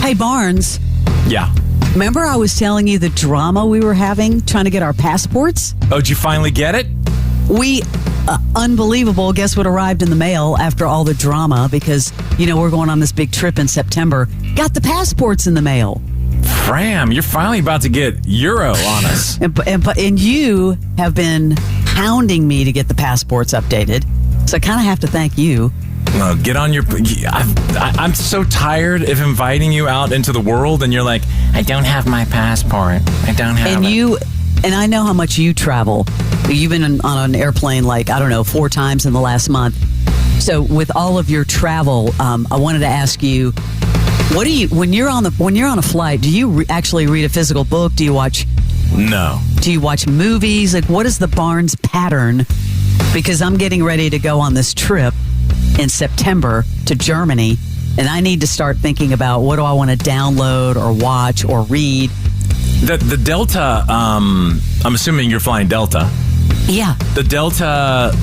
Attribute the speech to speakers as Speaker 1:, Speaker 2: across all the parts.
Speaker 1: Hey, Barnes.
Speaker 2: Yeah.
Speaker 1: Remember I was telling you the drama we were having trying to get our passports?
Speaker 2: Oh, did you finally get it?
Speaker 1: Unbelievable. Guess what arrived in the mail after all the drama? Because, we're going on this big trip in September. Got the passports in the mail.
Speaker 2: Fram, you're finally about to get Euro on us.
Speaker 1: And you have been hounding me to get the passports updated. So I kind of have to thank you.
Speaker 2: Get on your... I'm so tired of inviting you out into the world, and you're like, I don't have my passport. I don't have it.
Speaker 1: And I know how much you travel. You've been on an airplane 4 times in the last month. So with all of your travel, I wanted to ask you, what do you when you're on a flight? Do you actually read a physical book? Do you watch?
Speaker 2: No.
Speaker 1: Do you watch movies? What is the Barnes pattern? Because I'm getting ready to go on this trip in September to Germany, and I need to start thinking about what do I want to download or watch or read.
Speaker 2: The Delta, I'm assuming you're flying Delta.
Speaker 1: Yeah.
Speaker 2: The Delta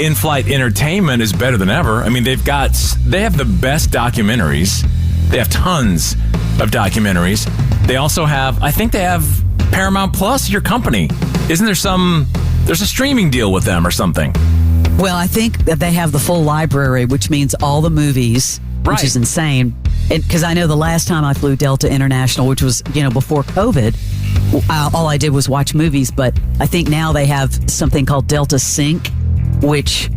Speaker 2: in-flight entertainment is better than ever. I mean, they have the best documentaries. They have tons of documentaries. They also have, I think they have Paramount Plus, your company. Isn't there there's a streaming deal with them or something?
Speaker 1: Well, I think that they have the full library, which means all the movies, which is insane. Because I know the last time I flew Delta International, which was, before COVID, all I did was watch movies. But I think now they have something called Delta Sync, which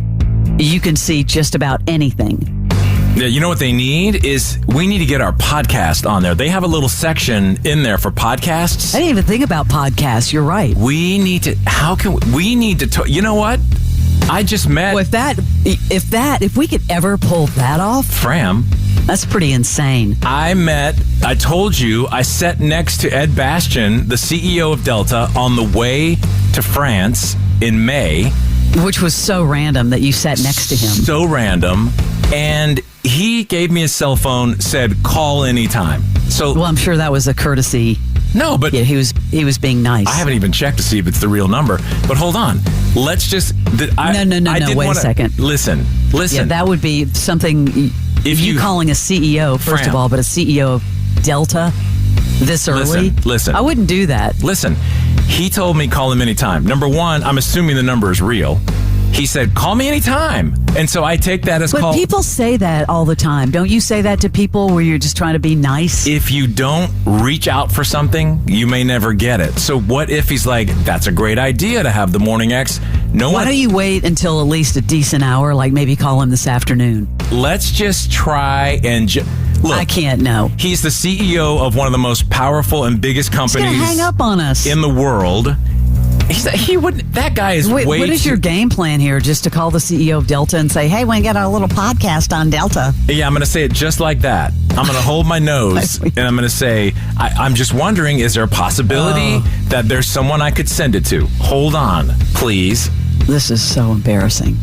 Speaker 1: you can see just about anything.
Speaker 2: Yeah, you know what they need is we need to get our podcast on there. They have a little section in there for podcasts.
Speaker 1: I didn't even think about podcasts. You're right.
Speaker 2: We need to, you know what? I just met.
Speaker 1: Well, if we could ever pull that off,
Speaker 2: Fram,
Speaker 1: that's pretty insane.
Speaker 2: I told you, I sat next to Ed Bastian, the CEO of Delta, on the way to France in May.
Speaker 1: Which was so random that you sat next to him.
Speaker 2: So random. And he gave me his cell phone, said, call anytime.
Speaker 1: Well, I'm sure that was a courtesy.
Speaker 2: No, but...
Speaker 1: Yeah, he was being nice.
Speaker 2: I haven't even checked to see if it's the real number. But hold on. Let's just...
Speaker 1: No. Wait a second.
Speaker 2: Listen.
Speaker 1: Yeah, that would be something... If you calling a CEO, first of all, but a CEO of Delta this early?
Speaker 2: Listen.
Speaker 1: I wouldn't do that.
Speaker 2: Listen. He told me call him anytime. Number one, I'm assuming the number is real. He said, call me anytime. And so I take that as
Speaker 1: But people say that all the time. Don't you say that to people where you're just trying to be nice?
Speaker 2: If you don't reach out for something, you may never get it. So what if he's like, that's a great idea to have the Morning X.
Speaker 1: Why don't you wait until at least a decent hour, like maybe call him this afternoon?
Speaker 2: Let's just try and... Look,
Speaker 1: I can't know.
Speaker 2: He's the CEO of one of the most powerful and biggest companies
Speaker 1: He's gonna hang up on us.
Speaker 2: In the world. He wouldn't. That guy is way
Speaker 1: What is your game plan here? Just to call the CEO of Delta and say, hey, we got a little podcast on Delta.
Speaker 2: Yeah, I'm going to say it just like that. I'm going to hold my nose and I'm going to say, I'm just wondering, is there a possibility that there's someone I could send it to? Hold on, please.
Speaker 1: This is so embarrassing.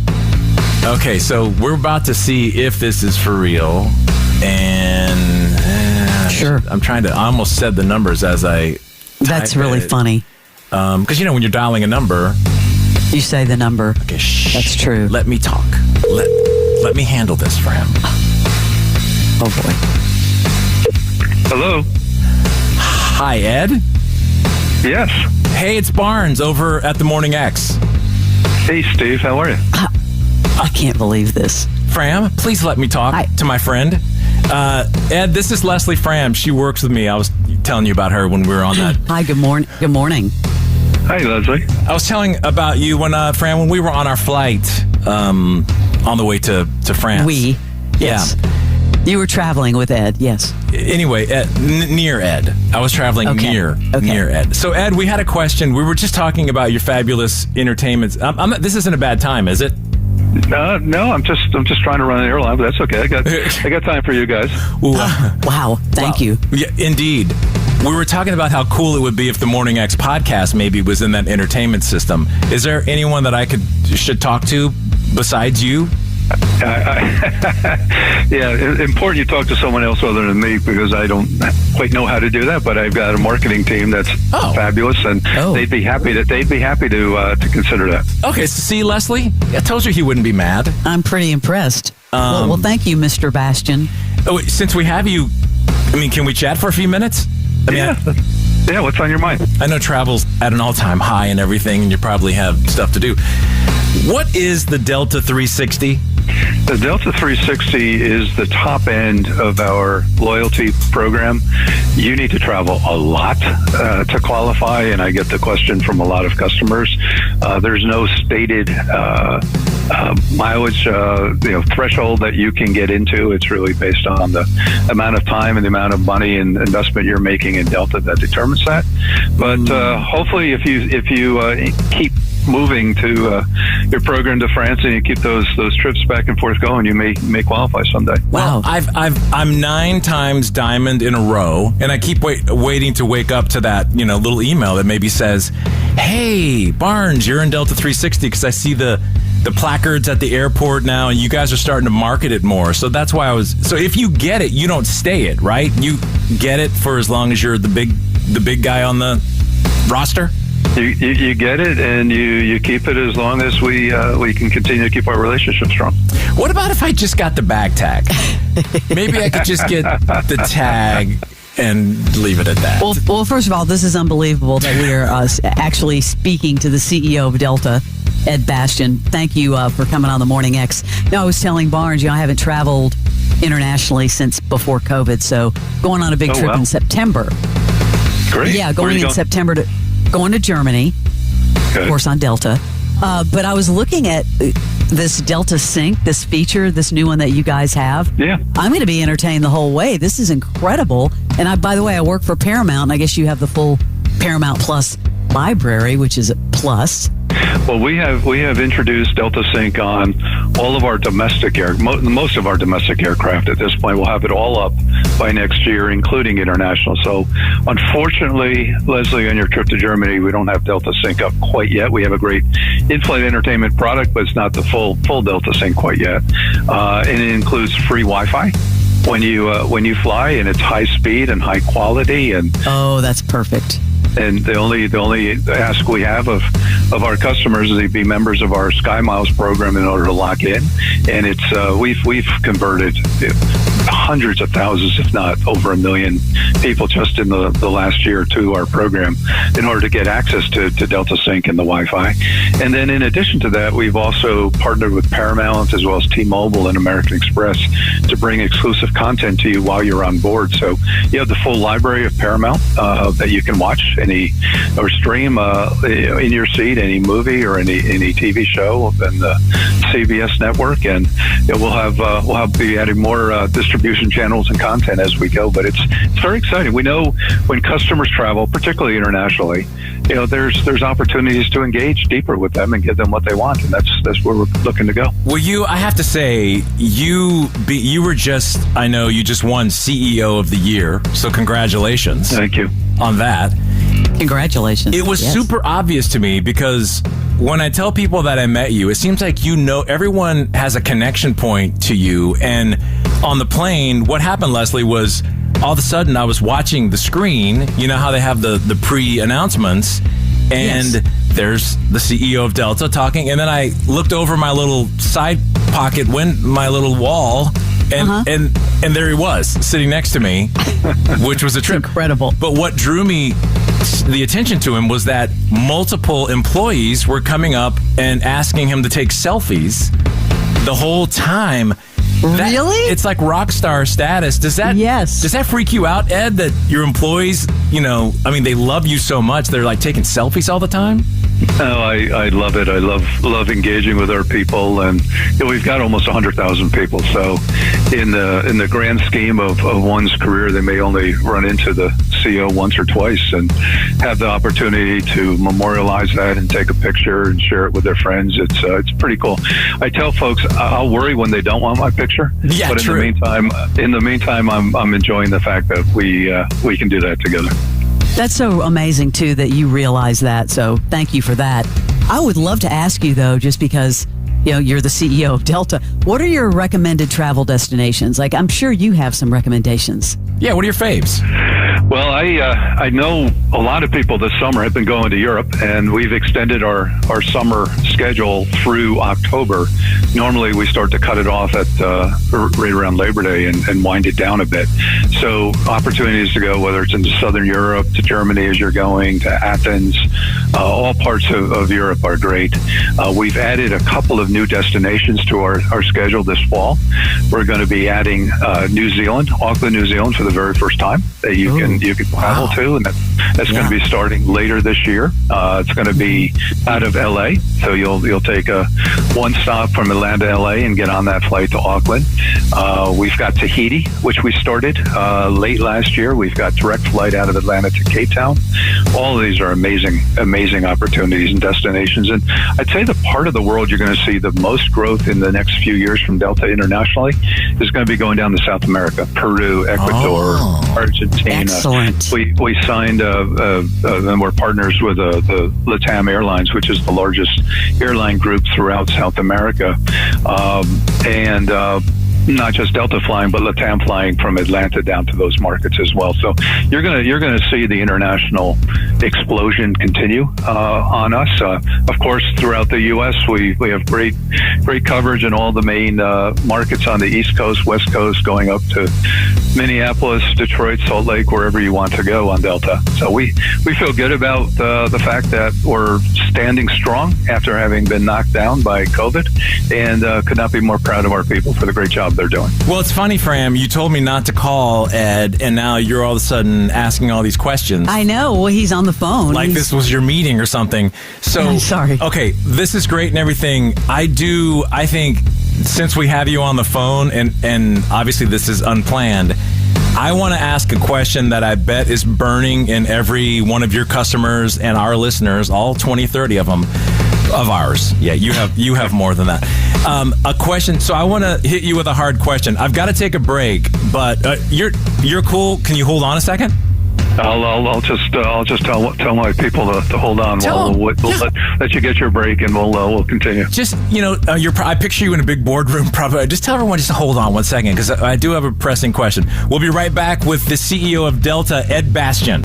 Speaker 2: Okay, so we're about to see if this is for real. And
Speaker 1: sure.
Speaker 2: I almost said the numbers as I
Speaker 1: That's really funny.
Speaker 2: Because, when you're dialing a number...
Speaker 1: You say the number.
Speaker 2: Okay, shh.
Speaker 1: That's true.
Speaker 2: Let me talk. Let me handle this, Fram.
Speaker 1: Oh, boy.
Speaker 3: Hello.
Speaker 2: Hi, Ed.
Speaker 3: Yes.
Speaker 2: Hey, it's Barnes over at the Morning X.
Speaker 3: Hey, Steve. How are you?
Speaker 1: I can't believe this.
Speaker 2: Fram, please let me talk to my friend. Ed, this is Leslie Fram. She works with me. I was telling you about her when we were on that.
Speaker 1: Hi, good morning. Good morning.
Speaker 3: Hi, Leslie.
Speaker 2: I was telling about you Fram, when we were on our flight on the way to France.
Speaker 1: Yes. You were traveling with Ed, yes.
Speaker 2: Anyway, near Ed. I was traveling near Ed. So, Ed, we had a question. We were just talking about your fabulous entertainments. This isn't a bad time, is it?
Speaker 3: No, I'm just trying to run an airline, but that's okay. I got time for you guys.
Speaker 1: Wow, thank you.
Speaker 2: Yeah, indeed. We were talking about how cool it would be if the Morning X podcast maybe was in that entertainment system. Is there anyone that I should talk to besides you?
Speaker 3: Yeah, important you talk to someone else other than me because I don't quite know how to do that. But I've got a marketing team that's fabulous, and they'd be happy to consider that.
Speaker 2: Okay, so see, Leslie, I told you he wouldn't be mad.
Speaker 1: I'm pretty impressed. Well, thank you, Mr. Bastian.
Speaker 2: Since we have you can we chat for a few minutes?
Speaker 3: Yeah, what's on your mind?
Speaker 2: I know travel's at an all-time high and everything, and you probably have stuff to do. What is the Delta 360?
Speaker 3: The Delta 360 is the top end of our loyalty program. You need to travel a lot to qualify, and I get the question from a lot of customers. There's no stated mileage threshold that you can get into. It's really based on the amount of time and the amount of money and investment you're making in Delta that determines that. But hopefully, if you keep moving to your program to France and you keep those trips back and forth going, you may qualify someday.
Speaker 2: Wow. I'm 9 times diamond in a row, and I keep waiting to wake up to that little email that maybe says, "Hey, Barnes, you're in Delta 360," because I see the placards at the airport now, and you guys are starting to market it more. So that's why so if you get it, you don't stay it, right? You get it for as long as you're the big guy on the roster?
Speaker 3: You get it, and you keep it as long as we can continue to keep our relationship strong.
Speaker 2: What about if I just got the bag tag? Maybe I could just get the tag and leave it at that.
Speaker 1: Well, first of all, this is unbelievable that we are actually speaking to the CEO of Delta, Ed Bastian. Thank you for coming on the Morning X. I was telling Barnes, I haven't traveled internationally since before COVID, so going on a big trip in September.
Speaker 3: Great.
Speaker 1: Yeah, going in September going to Germany, of course, on Delta. But I was looking at this Delta Sync, this feature, this new one that you guys have.
Speaker 3: Yeah.
Speaker 1: I'm going to be entertained the whole way. This is incredible. And by the way, I work for Paramount, and I guess you have the full Paramount Plus library, which is a plus.
Speaker 3: Well, we have introduced Delta Sync on all of our domestic most of our domestic aircraft at this point. We'll have it all up by next year, including international. So, unfortunately, Leslie, on your trip to Germany, we don't have Delta Sync up quite yet. We have a great in-flight entertainment product, but it's not the full Delta Sync quite yet. And it includes free Wi-Fi when you fly, and it's high speed and high quality. And
Speaker 1: that's perfect.
Speaker 3: And the only ask we have of our customers is they be members of our Sky Miles program in order to lock in. And it's we've converted hundreds of thousands, if not over 1 million people just in the last year to our program in order to get access to Delta Sync and the Wi-Fi. And then in addition to that, we've also partnered with Paramount as well as T-Mobile and American Express to bring exclusive content to you while you're on board. So you have the full library of Paramount that you can watch or stream in your seat, any movie or any TV show in the CBS network, and we'll be adding more distribution channels and content as we go. But it's very exciting. We know when customers travel, particularly internationally, there's opportunities to engage deeper with them and give them what they want, and that's where we're looking to go.
Speaker 2: Well, I have to say, you just won CEO of the Year, so congratulations.
Speaker 3: Thank you
Speaker 2: on that.
Speaker 1: Congratulations.
Speaker 2: It was super obvious to me because when I tell people that I met you, it seems like everyone has a connection point to you. And on the plane, what happened, Leslie, was all of a sudden I was watching the screen. You know how they have the pre-announcements, and there's the CEO of Delta talking, and then I looked over my little side pocket, my little wall, and there he was sitting next to me, which was a trip.
Speaker 1: Incredible.
Speaker 2: But what drew me the attention to him was that multiple employees were coming up and asking him to take selfies the whole time.
Speaker 1: Really?
Speaker 2: It's like rock star status. Does that freak you out, Ed, that your employees, they love you so much, they're like taking selfies all the time?
Speaker 3: Oh, I love it. I love engaging with our people, and we've got almost 100,000 people. So, in the grand scheme of one's career, they may only run into the CEO once or twice, and have the opportunity to memorialize that and take a picture and share it with their friends. It's pretty cool. I tell folks I'll worry when they don't want my picture.
Speaker 2: Yeah,
Speaker 3: but
Speaker 2: true.
Speaker 3: In the meantime, I'm enjoying the fact that we can do that together.
Speaker 1: That's so amazing, too, that you realize that. So thank you for that. I would love to ask you, though, just because, you're the CEO of Delta, what are your recommended travel destinations? Like, I'm sure you have some recommendations.
Speaker 2: Yeah, what are your faves?
Speaker 3: Well, I know a lot of people this summer have been going to Europe, and we've extended our summer schedule through October. Normally, we start to cut it off at right around Labor Day and wind it down a bit. So opportunities to go, whether it's into Southern Europe, to Germany as you're going, to Athens, all parts of Europe are great. We've added a couple of new destinations to our schedule this fall. We're going to be adding New Zealand, Auckland, New Zealand, for the very first time that you can travel to, and that's going to be starting later this year. It's going to be out of LA, so you'll take a one stop from Atlanta to LA and get on that flight to Auckland. We've got Tahiti, which we started late last year. We've got direct flight out of Atlanta to Cape Town. All of these are amazing opportunities and destinations. And I'd say the part of the world you're going to see the most growth in the next few years from Delta internationally is going to be going down to South America, Peru, Ecuador, Argentina.
Speaker 1: Excellent.
Speaker 3: We signed, and we're partners with the LATAM Airlines, which is the largest airline group throughout South America. And not just Delta flying, but LATAM flying from Atlanta down to those markets as well. So you're gonna see the international explosion continue on us. Of course, throughout the U.S., we have great coverage in all the main markets on the East Coast, West Coast, going up to Minneapolis, Detroit, Salt Lake, wherever you want to go on Delta. So we feel good about the fact that we're standing strong after having been knocked down by COVID, and could not be more proud of our people for the great job they're doing.
Speaker 2: Well, it's funny, Fram. You told me not to call Ed, and now you're all of a sudden asking all these questions.
Speaker 1: I know. Well, he's on the phone.
Speaker 2: Like this was your meeting or something. So,
Speaker 1: I'm sorry.
Speaker 2: Okay, this is great and everything. I think, since we have you on the phone, and obviously this is unplanned, I want to ask a question that I bet is burning in every one of your customers and our listeners, all 20, 30 of them, of ours. Yeah, you have more than that. A question. So I want to hit you with a hard question. I've got to take a break, but you're cool. Can you hold on a second?
Speaker 3: I'll just tell my people to hold on. We'll let you get your break, and we'll continue.
Speaker 2: Just I picture you in a big boardroom. Probably just tell everyone just to hold on 1 second, because I do have a pressing question. We'll be right back with the CEO of Delta, Ed Bastian.